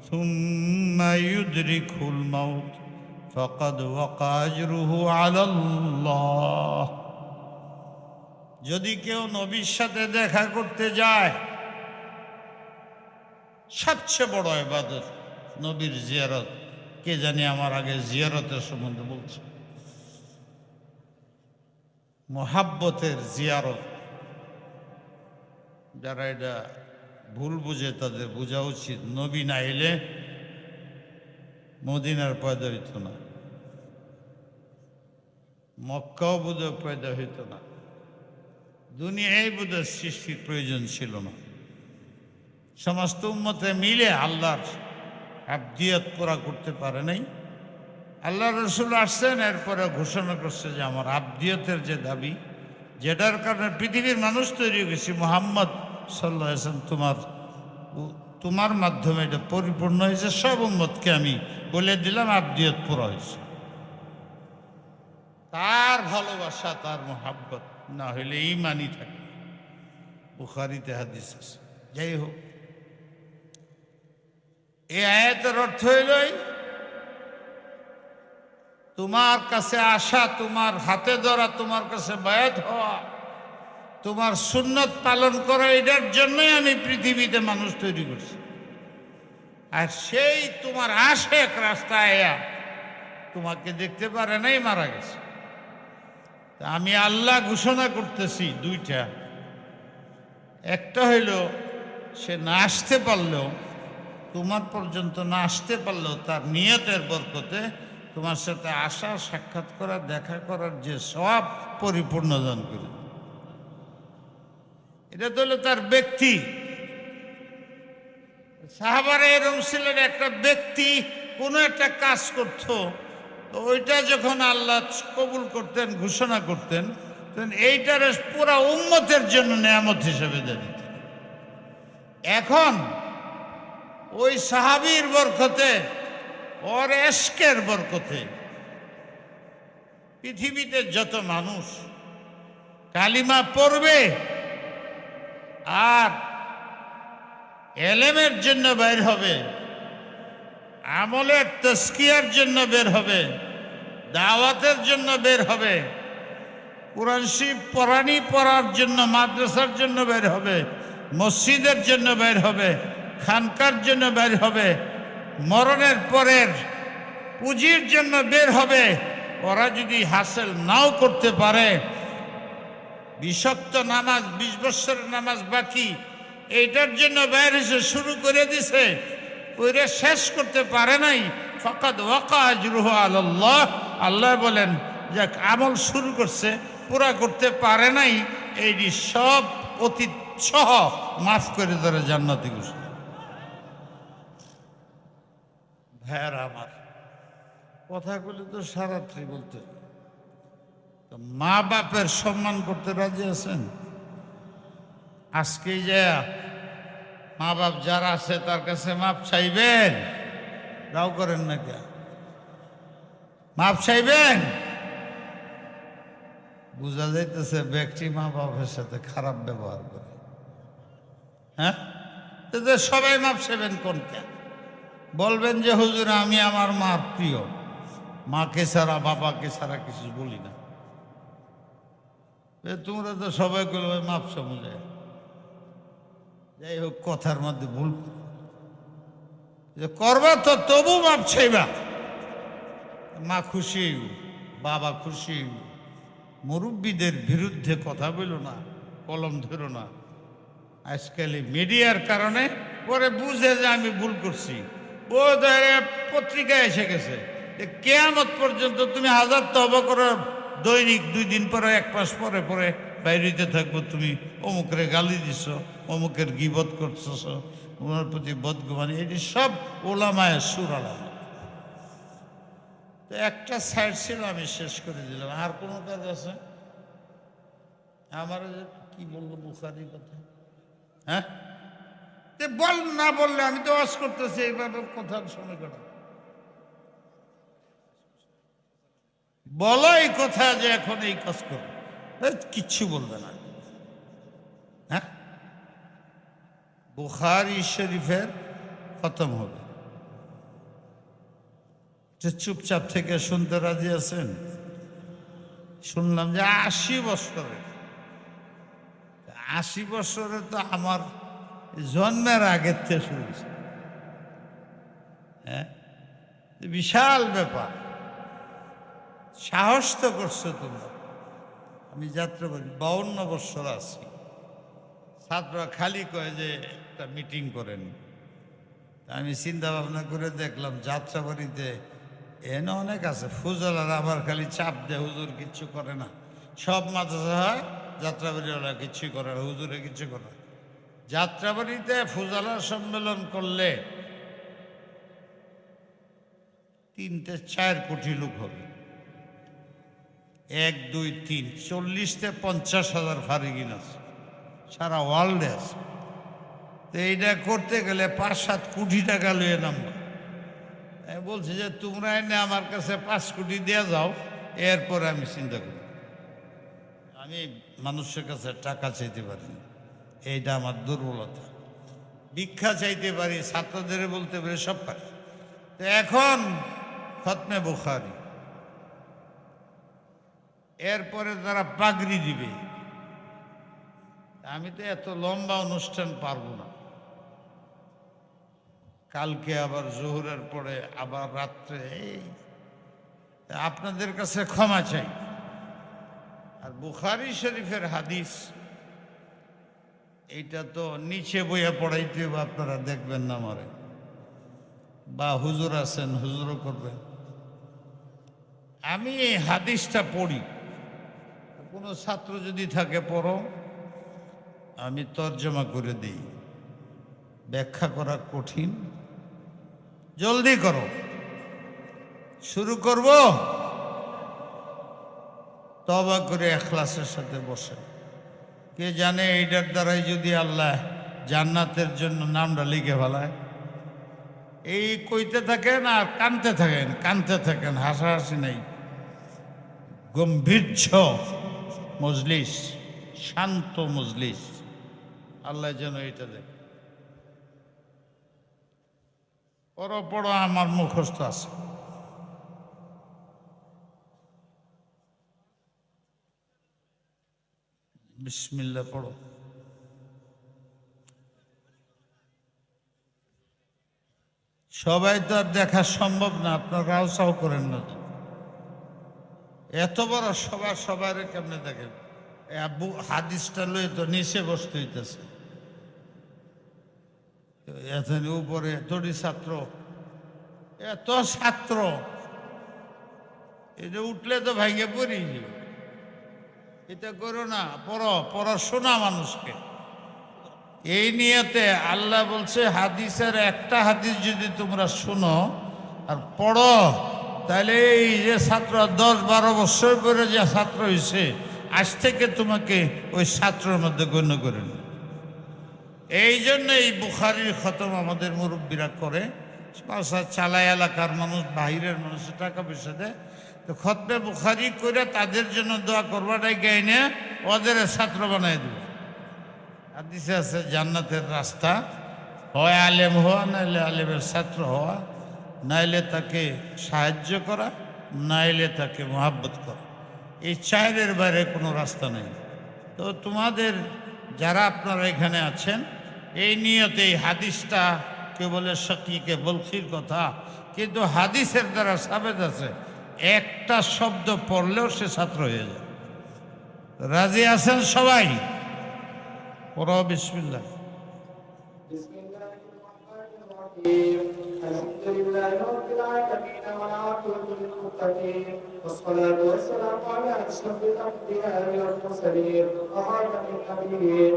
ثُمَّ يُدْرِكْهُ الْمَوْتُ فَقَدْ وَقَعَ أَجْرُهُ عَلَى اللَّهِ। যদি কেউ নবীর সাথে দেখা করতে যায়, সবচেয়ে বড় ইবাদত নবীর জিয়ারত। কে জানি আমার আগে জিয়ারতের সম্বন্ধে বলছে, মোহাব্বতের জিয়ারত। যারা এটা ভুল বুঝে তাদের বোঝা উচিত, নবী না এলে মদিনার পয়দা হইত না, মক্কাও বোধহয় পয়দা হইত না, দুনিয়ায় বোধহয় সৃষ্টির প্রয়োজন ছিল না। সমস্ত উম্মতে মিলে আল্লাহর আবদিয়ত পুরা করতে পারে নাই। আল্লাহ রসুল আসছেন, এরপরে ঘোষণা করছে যে আমার আবদিয়তের যে দাবি, যেটার কারণে পৃথিবীর মানুষ তৈরি হয়ে গেছে, মুহাম্মদ সাল্লাল্লাহু আলাইহি ওয়াসাল্লাম তোমার মাধ্যমে এটা পরিপূর্ণ হয়েছে, সব উম্মতকে আমি বলে দিলাম আবদিয়ত পুরা হয়েছে। তার ভালোবাসা, তার মুহাব্বত না হইলে ঈমানই থাকে। বুখারীতে হাদিস আছে। যাই হোক, এই আয়াতের অর্থ হইলই তোমার কাছে আসা, তোমার হাতে ধরা, তোমার কাছে বায়াত হওয়া, তোমার সুন্নত পালন করা, এটার জন্যই আমি পৃথিবীতে মানুষ তৈরি করছি। আর সেই তোমার আশেক রাস্তায় তোমাকে দেখতে পারে নাই, মারা গেছে। তা আমি আল্লাহ ঘোষণা করতেছি দুইটা। একটা হইল সে না আসতে পারলেও, তোমার পর্যন্ত না আসতে পারলেও তার নিয়তের বরকতে তোমার সাথে আসা, সাক্ষাৎ করা, দেখা করার যে সব পরিপূর্ণ দান করে। এটা তো হলো তার ব্যক্তি। সাহাবারা এরকম ছিলেন, একটা ব্যক্তি কোনো একটা কাজ করত, তো ওইটা যখন আল্লাহ কবুল করতেন, ঘোষণা করতেন, তখন এইটার পুরা উম্মতের জন্য নেয়ামত হিসেবে দিয়ে দিতেন। এখন ওই সাহাবীর বরকতে, ওর এশকের বরকতে পৃথিবীতে যত মানুষ কালিমা পড়বে আর এলেমের জন্য বের হবে, আমলের তাজকিয়ার জন্য বের হবে, দাওয়াতের জন্য বের হবে, কুরআন শরীফ পড়ার জন্য, মাদ্রাসার জন্য বের হবে, মসজিদের জন্য বের হবে, খানকার জন্য বের হবে, মরণের পরের পুঁজির জন্য বের হবে। ওরা যদি হাসিল নাও করতে পারে, 20 ওয়াক্ত নামাজ, 20 বছরের নামাজ বাকি, এইটার জন্য বের হয়েছে, শুরু করে দিছে, ওইটা শেষ করতে পারে নাই, ফাকাদ ওয়াকা আজরুহু আলাল্লাহ। আল্লাহ বলেন যে আমল শুরু করছে, পুরা করতে পারে নাই, এইটি সব অতীত সহ মাফ করে ধরে জান্নাতি ঘোষণা। ভাইয়ার আমার কথাগুলো তো সারাত্রি বলতে, তো মা বাপের সম্মান করতে রাজি আছেন? আজকে যে মা বাপ যারা আছে তার কাছে মাপ চাইবেন, রাও করেন না কে? মাপ চাইবেন? বোঝা যাইতেছে ব্যক্তি মা বাপের সাথে খারাপ ব্যবহার করে। হ্যাঁ, সবাই মাপ চাইবেন কোনটা? বলবেন যে হুজুর আমি আমার মার প্রিয়, মাকে ছাড়া বাবাকে ছাড়া কিছু বলি না। তোমরা তো সবাই করবে মাপ সমুঝে। যাই হোক, কথার মধ্যে ভুল করবা তো তবু মাপ চাইবা। মা খুশি, বাবা খুশি। মুরব্বীদের বিরুদ্ধে কথা বলো না, কলম ধরো না। আজকাল মিডিয়ার কারণে পরে বুঝে যে আমি ভুল করছি, বোধ পত্রিকায় এসে গেছে, কিয়ামত পর্যন্ত তুমি হাজার তওবা করো, দৈনিক 2 দিন পরে 1 মাস পরে পরে বাইরেতে থাকবো, তুমি অমুকের গালি দিছ, অমুকের গীবত করছস, ওনার প্রতি বদগুমানি, এটি সব ওলামায়ে সুর আলামত। তো একটা সাইড ছিল, আমি শেষ করে দিলাম। আর কোনো কাজ আছে? আমার কি বলবো বুখারীর কথা? হ্যাঁ, বল না বললে আমি তো ওয়াজ করতেছি, এইভাবে কথার সময় কাটা। বলাই কথা যে এখন এই কাজ করো, কিচ্ছু বলবে না। হ্যাঁ, বুখারী শরীফের খতম হবে, চুপচাপ থেকে শুনতে রাজি আছেন? শুনলাম যে 80 বছরে, 80 বছরে তো আমার জন্মের আগের থেকে শুরু হয়েছে। হ্যাঁ, বিশাল ব্যাপার, সাহস তো করছো তোমরা। আমি যাত্রা বলি 52 বছর আছি, ছাত্ররা খালি কয় যে একটা মিটিং করেন। আমি চিন্তা ভাবনা করে দেখলাম যাত্রাবাড়িতে এনে অনেক আছে, ফুজলার আবার খালি চাপ দেয়, হুজুর কিচ্ছু করে না। সব মাদ্রাসা হয়, যাত্রাবাড়িওয়ালা কিচ্ছুই করে না, হুজুরে কিচ্ছু করে না। যাত্রাবাড়িতে ফুজলার সম্মেলন করলে 3-4 কোটি লোক হবে, 1, 2, 3, 40-50 হাজার ফারিগিন আছে, সারা ওয়ার্ল্ডে আছে। তো এইটা করতে গেলে 5-7 কোটি টাকা লইয়ে নামবো। বলছে যে তোমরা এনে আমার কাছে 5 কোটি দিয়ে যাও, এরপরে আমি চিন্তা করি। আমি মানুষের কাছে টাকা চাইতে পারি না, এইটা আমার দুর্বলতা। ভিক্ষা চাইতে পারি, ছাত্রদের বলতে পারি, সব পারি। তো এখন খতমে বুখারী, এরপরে তারা পাগড়ি দিবে। আমি তো এত লম্বা অনুষ্ঠান পারবো না। কালকে আবার জোহরের পরে আবার রাত্রে, আপনাদের কাছে ক্ষমা চাই। আর বুখারী শরীফের হাদিস এইটা তো নিচে বইয়া পড়াইতে হবে, আপনারা দেখবেন না মরে, বা হুজুর আছেন হুজুরও করবেন। আমি এই হাদিসটা পড়ি, কোনো ছাত্র যদি থাকে পড়ো, আমি তর্জমা করে দিই। ব্যাখ্যা করা কঠিন, জলদি করো। শুরু করব, তওবা করে ইখলাসের সাথে বসে। কে জানে এইটার দ্বারাই যদি আল্লাহ জান্নাতের জন্য নামটা লিখে ফেলায়। এই কইতে থাকেন আর কানতে থাকেন, কানতে থাকেন, হাসাহাসি নেই। গম্ভীর্য মজলিস, শান্ত মজলিস, আল্লাহ যেন এটা দেখ। পড়ো পড়ো, আমার মুখস্থ আছে। বিসমিল্লাহ পড়ো। সবাই তো আর দেখা সম্ভব না, আপনারাও চাও করেন না। এত বড় সবার সবার কেমনে দেখেন? আব্বু হাদিসটা লয়ে তো নিচে বসতে হইতেছে, এত উপরে এতটি ছাত্র, এত ছাত্র, এটা উঠলে তো ভাইগে পড়ি। এটা করো না, পড়ো, পড়াশোনা মানুষকে এই নিয়তে। আল্লাহ বলছে হাদিসের একটা হাদিস যদি তোমরা শুনো আর পড়ো, তাহলে এই যে ছাত্র 10-12 বছর পরে যে ছাত্র হয়েছে, আজ থেকে তোমাকে ওই ছাত্রের মধ্যে গণ্য করে নি। এই জন্য এই বুখারীর খতম আমাদের মুরব্বীরা করে, চালায় এলাকার মানুষ, বাহিরের মানুষ টাকা পয়সা দেয়। তো খতমে বুখারী করে তাদের জন্য দোয়া করবাটাই গাইনে ওদের ছাত্র বানাই দেবে। হাদিসে আছে জান্নাতের রাস্তা হয় আলেম হওয়া, নাইলে আলেমের ছাত্র হওয়া, নাইলে তাকে সাহায্য করা, নাইলে তাকে মহাব্বত করা। এই চায়ের বাইরে কোনো রাস্তা নেই। তো তোমাদের যারা আপনারা এখানে আছেন, এই নিয়তে এই হাদিসটা কে বলে শকিকে বলখির কথা, কিন্তু হাদিসের দ্বারা সাবেত আছে একটা শব্দ পড়লেও সে ছাত্র হয়ে যায়। রাজি আছেন সবাই? পড়ো বিসমিল্লাহ। الحمد لله رب العالمين والعاقبة للمتقين والصلاة والسلام على أشرف الأنبياء والمرسلين وخاتم النبيين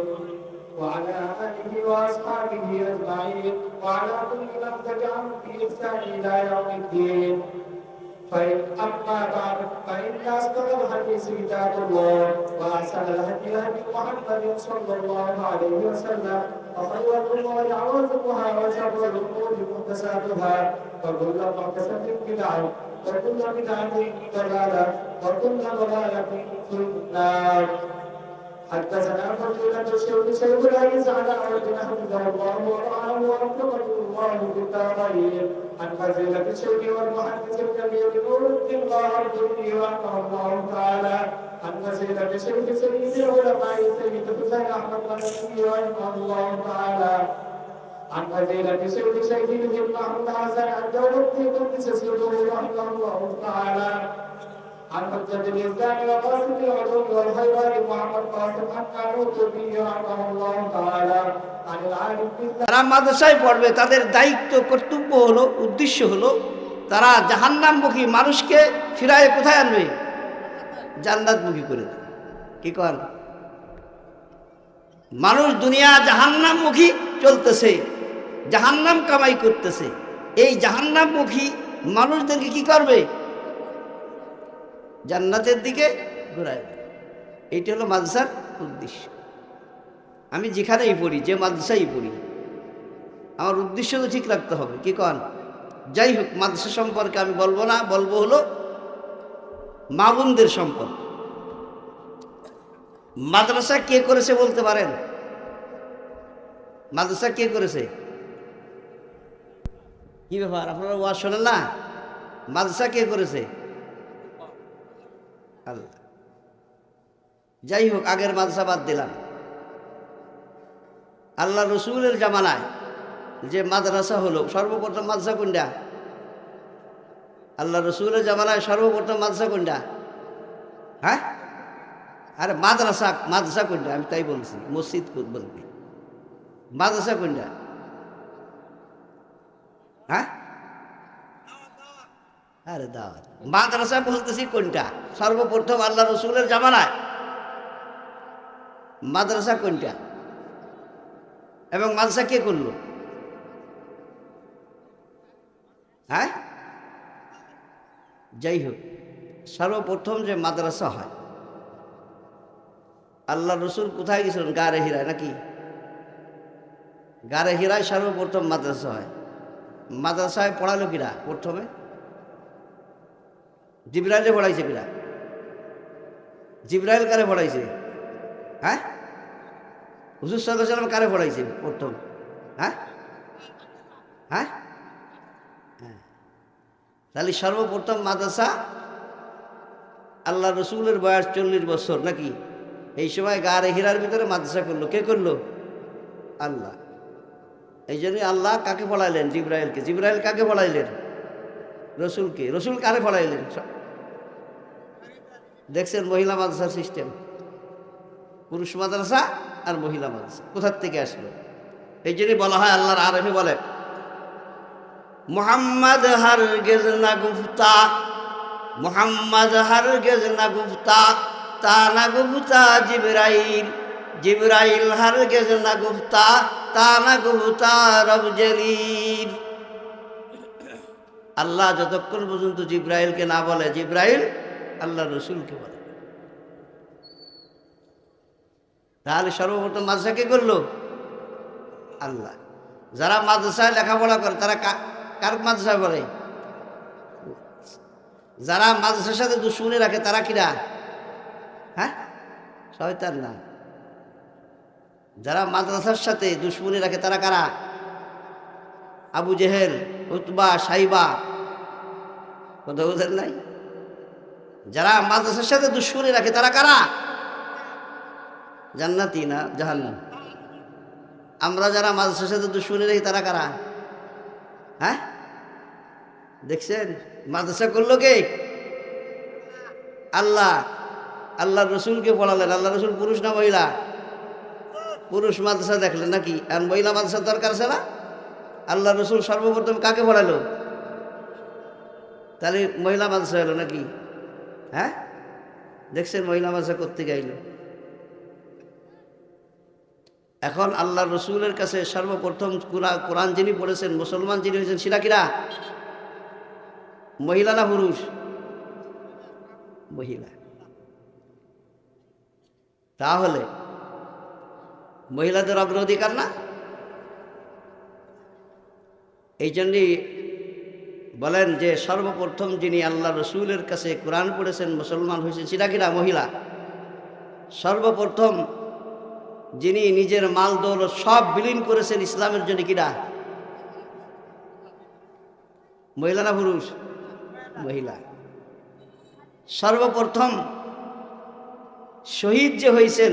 وعلى آله وأصحابه أجمعين وعلى كل من تبعهم بإحسان إلى يوم الدين. أما بعد فإن أصدق الحديث كتاب الله وأحسن الهدي هدي محمد صلى الله عليه وسلم وخير الأمور عوازمها وشر الأمور محدثاتها وكل محدثة بدعة وكل بدعة ضلالة وكل ضلالة في النار. حدثنا فضيلة الشيخ شيخ العزيز على عودنا حفظه الله ورعاه ووفقه الله بالتغيير عن فضيلة الشيخ والمحدث الكبير نور الدين الغربي رحمه الله تعالى عن فضيلة الشيخ سيد العلماء سيد حسين أحمد النبي رحمه الله تعالى عن فضيلة الشيخ شيخ محمد حسن الدولي قدس سره رحمه الله تعالى عن حجة الإسلام وقاسم العلوم والخيرات محمد قاسم النانوتي رحمه الله تعالى عن العالم بالله. যারা মাদ্রাসায় পড়বে তাদের দায়িত্ব কর্তব্য হলো, উদ্দেশ্য হলো তারা জাহান্নামমুখী মানুষকে ফিরায় কোথায় আনবে? জান্নাতমুখী করে দেবে। কি কর, মানুষ দুনিয়া জাহান্নামমুখী চলতেছে, জাহান্নাম কামাই করতেছে, এই জাহান্নামমুখী মানুষদেরকে কি করবে? জান্নাতের দিকে ঘোরায়। এইটা হলো মাদ্রাসার উদ্দেশ্য। আমি যেখানেই পড়ি, যে মাদ্রাসায় পড়ি, আমার উদ্দেশ্য তো ঠিক রাখতে হবে। কি কন? যাই হোক, মাদ্রাসা সম্পর্কে আমি বলবো না, বলবো হলো মা বোনদের সম্পর্ক। মাদ্রাসা কে করেছে বলতে পারেন? মাদ্রাসা কে করেছে? কি ব্যাপার, আপনারা ওয়াজ শোনেন না? মাদ্রাসা কে করেছে? আল্লাহ। যাই হোক, আগের মাদ্রাসা বাদ দিলাম। আল্লাহ রসুলের জামানায় যে মাদ্রাসা হলো, সর্বপ্রথম মাদ্রাসা কোনটা? আল্লাহ রসুলের জামানায় সর্বপ্রথম মাদ্রাসা কোনটা? হ্যাঁ, আরে মাদ্রাসা, মাদ্রাসা কোনটা? আমি তাই বলছি, মসজিদ বলবি। মাদ্রাসা কোনটা? হ্যাঁ, আরে দাওয়াত। মাদ্রাসা বলতেছি কোনটা? সর্বপ্রথম আল্লাহ রসুলের জামানায় মাদ্রাসা কোনটা? এবং মাদ্রাসা কে করলো? হ্যাঁ, যাই হোক, সর্বপ্রথম যে মাদ্রাসা হয়, আল্লাহ রসুল কোথায় গেছিলেন? গারে হিরায় নাকি? গারে হিরায় সর্বপ্রথম মাদ্রাসা হয়। মাদ্রাসায় পড়ালো কিরা? প্রথমে জিবরাইলে পড়াইছে কিরা? জিবরাইল কারে পড়াইছে? হ্যাঁ, হুজুর সাল্লাল্লাহু আলাইহি ওয়াসাল্লাম কারে পড়াইছে প্রথম? হ্যাঁ হ্যাঁ হ্যাঁ, তাহলে সর্বপ্রথম মাদ্রাসা আল্লাহ রসুলের বয়স 40 বছর নাকি? এই সময় গারে হীরার ভিতরে মাদ্রাসা করলো। কে করলো? আল্লাহ। এই জন্যই আল্লাহ কাকে পড়াইলেন? জিবরাইলকে। জিবরাইল কাকে পড়াইলেন? রসুলকে। রসুল কারে পড়াইলেন? দেখছেন মহিলা মাদ্রাসার সিস্টেম, পুরুষ মাদ্রাসা আর মহিলা মাদ্রাসা কোথার থেকে আসলো? এই জন্যই বলা হয়, আল্লাহর আরবি বলে, মোহাম্মদ হারগিজ না গুফতা, মোহাম্মদ হারগিজ না গুফতা, তা না গুফতা জিবরাইল, জিবরাইল হারগিজ না গুফতা, তা না গুফতা রব জলিল। আল্লাহ যতক্ষণ পর্যন্ত জিবরাইলকে না বলে, জিবরাইল আল্লাহ রসুলকে বলে। তাহলে সর্বপ্রথম মাদ্রাসা কে করলো? আল্লাহ। যারা মাদ্রাসায় লেখাপড়া করে তারা কার মাদ্রাসায় পড়ে? যারা মাদ্রাসার সাথে দুশ্মনী রাখে তারা কিরা? হ্যাঁ, শয়তান না। যারা মাদ্রাসার সাথে দুশ্মনী রাখে তারা কারা? আবু জেহেল, উতবা, সাইবা। কথা বুঝেন নাই? যারা মাদ্রাসার সাথে দুশ্মনী রাখে তারা কারা? জান্নাতি না জাহান্নাম? আমরা যারা মাদ্রাসার সাথে দুশ্মনী রাখি তারা কারা? হ্যাঁ, দেখছেন মাদ্রাসা করলো কে? আল্লাহ। আল্লাহ রসুলকে পড়ালেন। আল্লাহ রসুল পুরুষ না মহিলা? পুরুষ মাদ্রাসা দেখলেন নাকি? আর মহিলা মাদ্রাসার দরকার আছে না? আল্লাহ রসুল সর্বপ্রথম কাকে পড়ালো? তাহলে মহিলা মাদ্রাসা হলো নাকি? হ্যাঁ, দেখছেন মহিলা মাদ্রাসা করতে গাইল। এখন আল্লাহ রসুলের কাছে সর্বপ্রথম কোরআন যিনি পড়েছেন, মুসলমান যিনি হয়েছেন, সেটা কিরা? মহিলা না পুরুষ? মহিলা। তাহলে মহিলাদের অগ্রাধিকার না? এই জন্যই বলেন যে সর্বপ্রথম যিনি আল্লাহ রসুলের কাছে কোরআন পড়েছেন মুসলমান হয়েছেন সেটা কিনা মহিলা। সর্বপ্রথম যিনি নিজের মাল দৌলত সব বিলীন করেছেন ইসলামের জন্য কিনা মহিলা না পুরুষ? মহিলা। সর্বপ্রথম শহীদ যে হয়েছেন,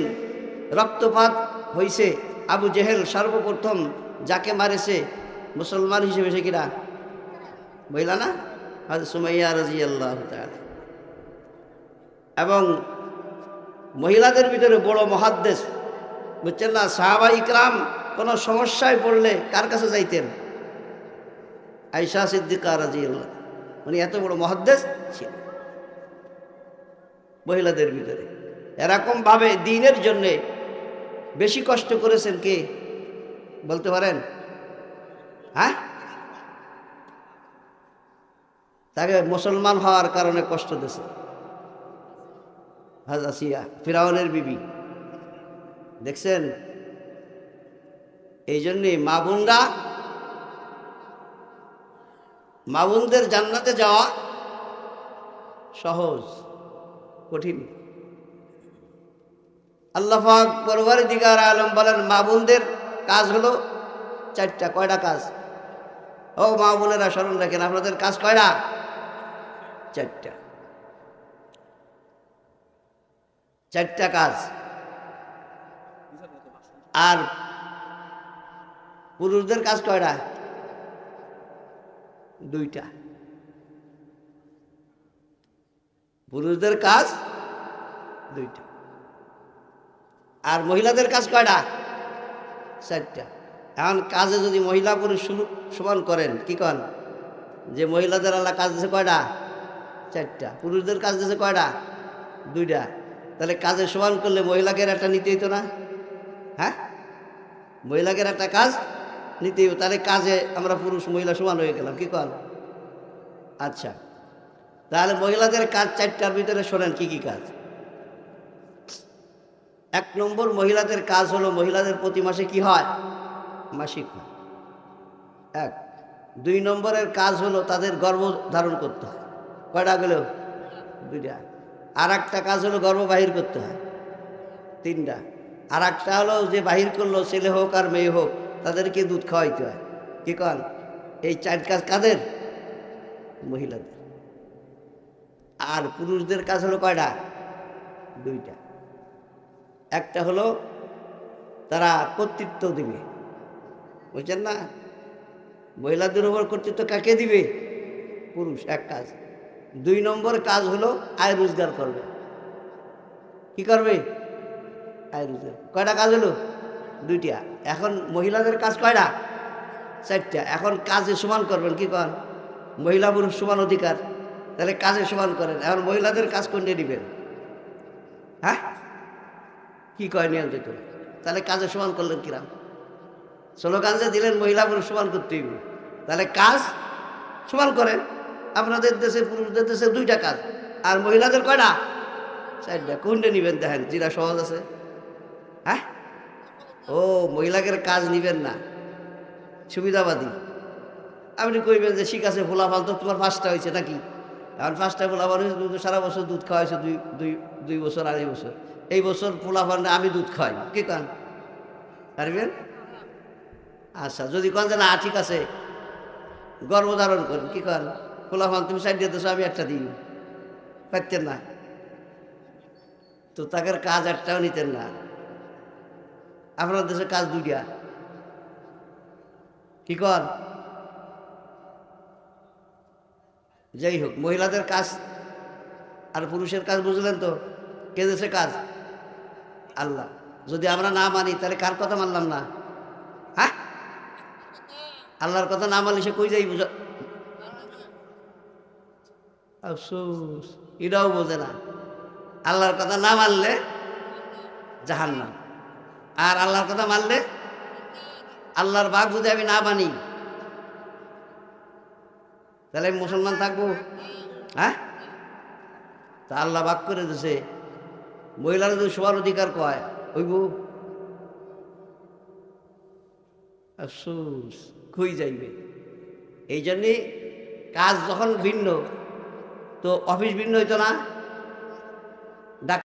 রক্তপাত হয়েছে, আবু জেহেল সর্বপ্রথম যাকে মারেছে মুসলমান হিসেবে সে কিনা মহিলা না? হযরত সুমাইয়া রাদিয়াল্লাহু তাআলা। এবং মহিলাদের ভিতরে বড় মুহাদ্দিস, বুঝছেন না, সাহাবা ইকরাম কোনো সমস্যায় পড়লে কার কাছে যাইতেন? আয়েশা সিদ্দিকা রাদিয়াল্লাহু, উনি এত বড় মুহাদ্দিস ছিলেন মহিলাদের ভিতরে। এরকম ভাবে দ্বীনের জন্য বেশি কষ্ট করেছেন কে বলতে পারেন? হ্যাঁ, তাকে মুসলমান হওয়ার কারণে কষ্ট দিয়েছে হযরত আসিয়া, ফিরাউনের বিবি। দেখছেন, এই জন্যে মা বোনদের জান্নাতে যাওয়া সহজ, কঠিন। আল্লাহ পাক পরওয়ারদিগার আলম বলেন মা বোনদের কাজ হলো চারটা। কয়টা কাজ? ও মা বোনেরা স্মরণ রাখেন, আপনাদের কাজ কয়টা? চারটা। চারটা কাজ। আর পুরুষদের কাজ কয়টা? দুইটা। পুরুষদের কাজ দুইটা। আর মহিলাদের কাজ কয়টা? চারটা। এখন কাজে যদি মহিলা পুরুষ সমান করেন, কি কন? যে মহিলাদের আল্লাহ কাজ দিয়েছে কয়টা? চারটা। পুরুষদের কাজ দিয়েছে কয়টা? দুইটা। তাহলে কাজে সমান করলে মহিলাকে একটা নিতে হইতো না? হ্যাঁ, মহিলাকে একটা কাজ নিতে হইব। তাহলে কাজে আমরা পুরুষ মহিলা সমান হয়ে গেলাম, কি কন? আচ্ছা, তাহলে মহিলাদের কাজ চারটার ভিতরে শোনেন কি কি কাজ। 1 নম্বর, মহিলাদের কাজ হলো মহিলাদের প্রতি মাসে কি হয়? মাসিক হয়। 1। 2 নম্বরের কাজ হলো তাদের গর্ভ ধারণ করতে হয়। কয়টা গেল? 2টা। আর একটা কাজ হলো গর্ভ বাহির করতে হয়, 3টা। আর একটা হলো যে বাহির করলো, ছেলে হোক আর মেয়ে হোক, তাদেরকে দুধ খাওয়াইতে হয়, কি কন? এই 4 কাজ কাদের? মহিলাদের। আর পুরুষদের কাজ হলো কয়টা? 2টা। একটা হলো তারা কর্তৃত্ব দিবে, বুঝছেন না? মহিলাদের উপর কর্তৃত্ব কাকে দিবে? পুরুষ। 1 কাজ। 2 নম্বর কাজ হলো আয় রোজগার করবে। কি করবে? আয় রোজগার। কয়টা কাজ হলো? 2টা। এখন মহিলাদের কাজ কয়টা? 4টা। এখন কাজে সমান করবেন, কি কন? মহিলা পুরুষ সমান অধিকার, তাহলে কাজে সমান করেন। এখন মহিলাদের কাজ কোনটা দিবেন? হ্যাঁ, কি কয় নিয়ন্ত্রিত? তাহলে কাজে সমান করলেন কিরাম? স্লোগান যে দিলেন মহিলা পুরুষ সমান করতে হইব, তাহলে কাজ সমান করেন। আপনাদের দেশে পুরুষদের দেশে 2টা কাজ, আর মহিলাদের কয়টা? 4টা। কোনটা নিবেন দেখেন, যেটা সহজ আছে। হ্যাঁ, ও মহিলাদের কাজ নিবেন না, সুবিধাবাদী। আপনি কইবেন যে ঠিক আছে, ফোলাফান তো তোমার 5টা হয়েছে নাকি? এখন 5টা ফোলাফান হয়েছে, তুমি তো সারা বছর দুধ খাওয়াইছো, 2 বছর 2.5 বছর। এই বছর ফোলাফানে আমি দুধ খাওয়াই, কি কন? পারবেন? আচ্ছা, যদি কন যে না ঠিক আছে, গর্ভধারণ করেন, কি কন? ফোলাফান তুমি 4 দিয়ে দেছো, আমি 1টা দিই, পারতেন না তো? তাকে কাজ 1টাও নিতেন না। আপনার দেশে কাজ 2টা, কি কর? যাই হোক, মহিলাদের কাজ আর পুরুষের কাজ বুঝলেন তো? কে দেশে কাজ? আল্লাহ। যদি আমরা না মানি তাহলে কার কথা মানলাম না? হ্যাঁ, আল্লাহর কথা না মানলে সে কই যাই বুঝা? আফসোস, এটাও বোঝে না। আল্লাহর কথা না মানলে জাহান্নাম, আর আল্লাহর কথা মানলে আল্লাহর বাঘ। যদি আমি না মানি তাহলে আমি মুসলমান থাকবো? হ্যাঁ, তা আল্লাহ বাক করে দিছে মহিলারা যদি সবার অধিকার কয় হইব? আফসোস, কই যাইবে? এই জন্যে কাজ যখন ভিন্ন তো অফিস ভিন্ন হইতো না